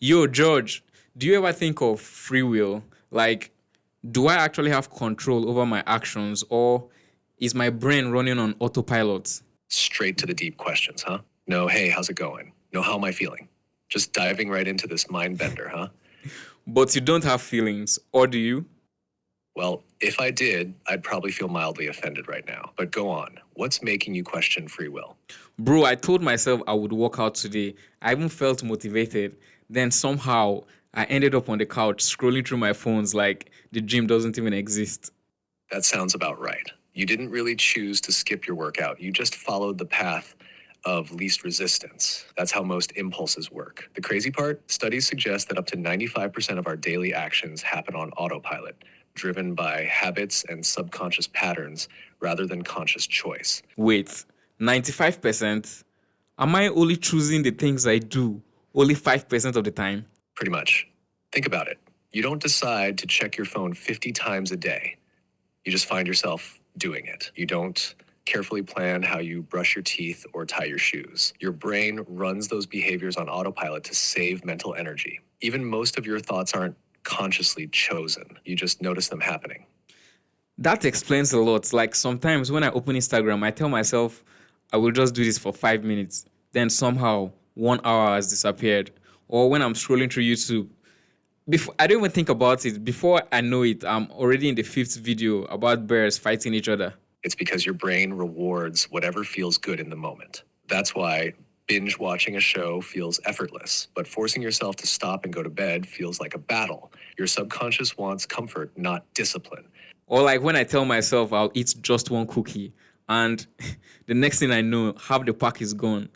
Yo, George, do you ever think of free will? Like, do I actually have control over my actions or is my brain running on autopilot? Straight to the deep questions, huh? No, hey, how's it going? No, how am I feeling? Just diving right into this mind bender, huh? But you don't have feelings, or do you? Well, if I did, I'd probably feel mildly offended right now. But go on. What's making you question free will? Bro, I told myself I would work out today. I even felt motivated. Then somehow I ended up on the couch scrolling through my phones like the gym doesn't even exist. That sounds about right. You didn't really choose to skip your workout. You just followed the path of least resistance. That's how most impulses work. The crazy part, studies suggest that up to 95% of our daily actions happen on autopilot, driven by habits and subconscious patterns rather than conscious choice. Wait, 95%? Am I only choosing the things I do only 5% of the time? Pretty much. Think about it. You don't decide to check your phone 50 times a day. You just find yourself doing it. You don't carefully plan how you brush your teeth or tie your shoes. Your brain runs those behaviors on autopilot to save mental energy. Even most of your thoughts aren't consciously chosen. You just notice them happening. That explains a lot. Like sometimes when I open Instagram, I tell myself I will just do this for 5 minutes. Then somehow 1 hour has disappeared. Or when I'm scrolling through YouTube, before I don't even think about it. Before I know it, I'm already in the fifth video about bears fighting each other. It's because your brain rewards whatever feels good in the moment. That's why binge watching a show feels effortless, but forcing yourself to stop and go to bed feels like a battle. Your subconscious wants comfort, not discipline. Or like when I tell myself I'll eat just one cookie, and the next thing I know, half the pack is gone.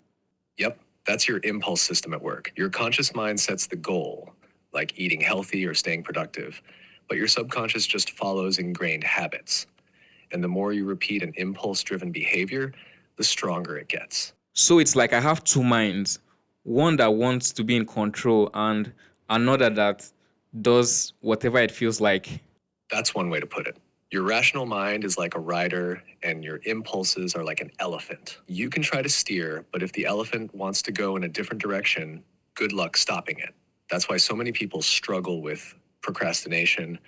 Yep, that's your impulse system at work. Your conscious mind sets the goal, like eating healthy or staying productive, but your subconscious just follows ingrained habits. And the more you repeat an impulse driven behavior, the stronger it gets. So it's like I have two minds, one that wants to be in control and another that does whatever it feels like. That's one way to put it. Your rational mind is like a rider, and your impulses are like an elephant. You can try to steer, but if the elephant wants to go in a different direction, good luck stopping it. That's why so many people struggle with procrastination,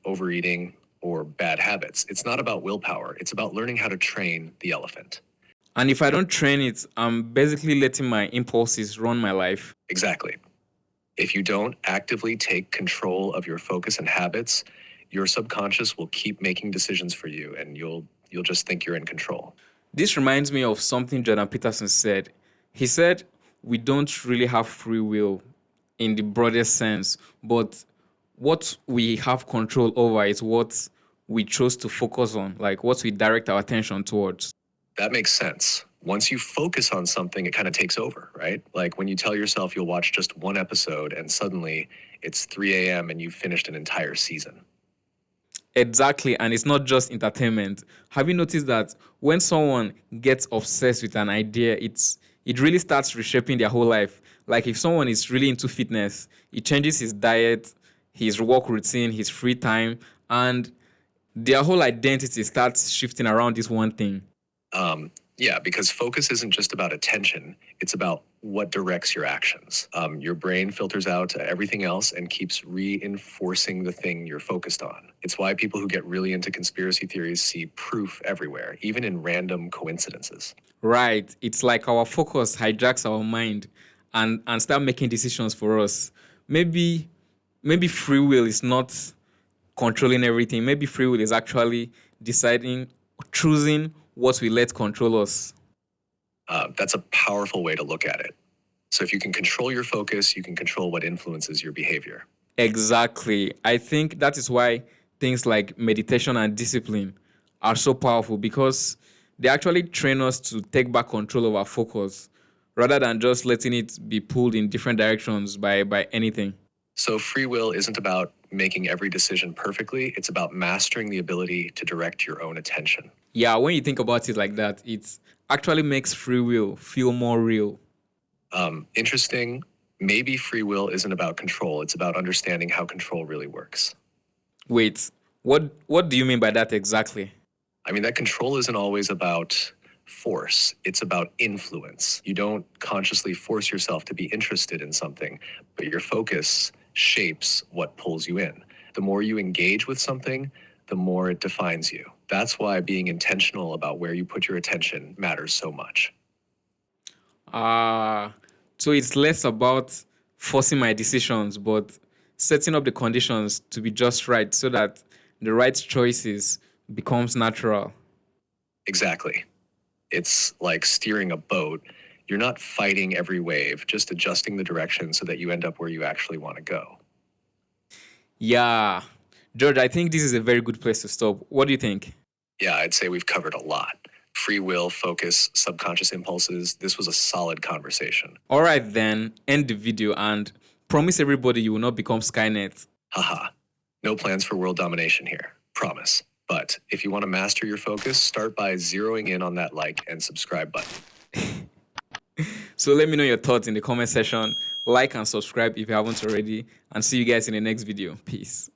overeating, or bad habits. It's not about willpower, it's about learning how to train the elephant. And if I don't train it, I'm basically letting my impulses run my life. Exactly. If you don't actively take control of your focus and habits, your subconscious will keep making decisions for you and you'll just think you're in control. This reminds me of something Jordan Peterson said. He said, we don't really have free will in the broadest sense, but what we have control over is what we chose to focus on, like what we direct our attention towards. That makes sense. Once you focus on something, it kind of takes over, right? Like when you tell yourself you'll watch just one episode and suddenly it's 3 a.m. and you've finished an entire season. Exactly, and it's not just entertainment. Have you noticed that when someone gets obsessed with an idea, it really starts reshaping their whole life. Like if someone is really into fitness, it changes his diet, his work routine, his free time, and their whole identity starts shifting around this one thing. Yeah, because focus isn't just about attention, it's about what directs your actions. Your brain filters out everything else and keeps reinforcing the thing you're focused on. It's why people who get really into conspiracy theories see proof everywhere, even in random coincidences. Right. It's like our focus hijacks our mind and start making decisions for us. Maybe maybe free will is not controlling everything. Maybe free will is actually deciding, choosing what we let control us. That's a powerful way to look at it. So if you can control your focus, you can control what influences your behavior. Exactly. I think that is why things like meditation and discipline are so powerful because they actually train us to take back control of our focus rather than just letting it be pulled in different directions by anything. So free will isn't about making every decision perfectly, it's about mastering the ability to direct your own attention. Yeah, when you think about it like that, it actually makes free will feel more real. Interesting. Maybe free will isn't about control, it's about understanding how control really works. Wait, what do you mean by that exactly? I mean, that control isn't always about force, it's about influence. You don't consciously force yourself to be interested in something, but your focus shapes what pulls you in. The more you engage with something, the more it defines you. That's why being intentional about where you put your attention matters so much. Ah, so it's less about forcing my decisions, but setting up the conditions to be just right so that the right choices becomes natural. Exactly. It's like steering a boat. You're not fighting every wave, just adjusting the direction so that you end up where you actually want to go. Yeah. George, I think this is a very good place to stop. What do you think? Yeah, I'd say we've covered a lot. Free will, focus, subconscious impulses. This was a solid conversation. All right, then, end the video and promise everybody you will not become Skynet. Haha. No plans for world domination here. Promise. But if you want to master your focus, start by zeroing in on that like and subscribe button. So let me know your thoughts in the comment section. Like and subscribe if you haven't already. And see you guys in the next video. Peace.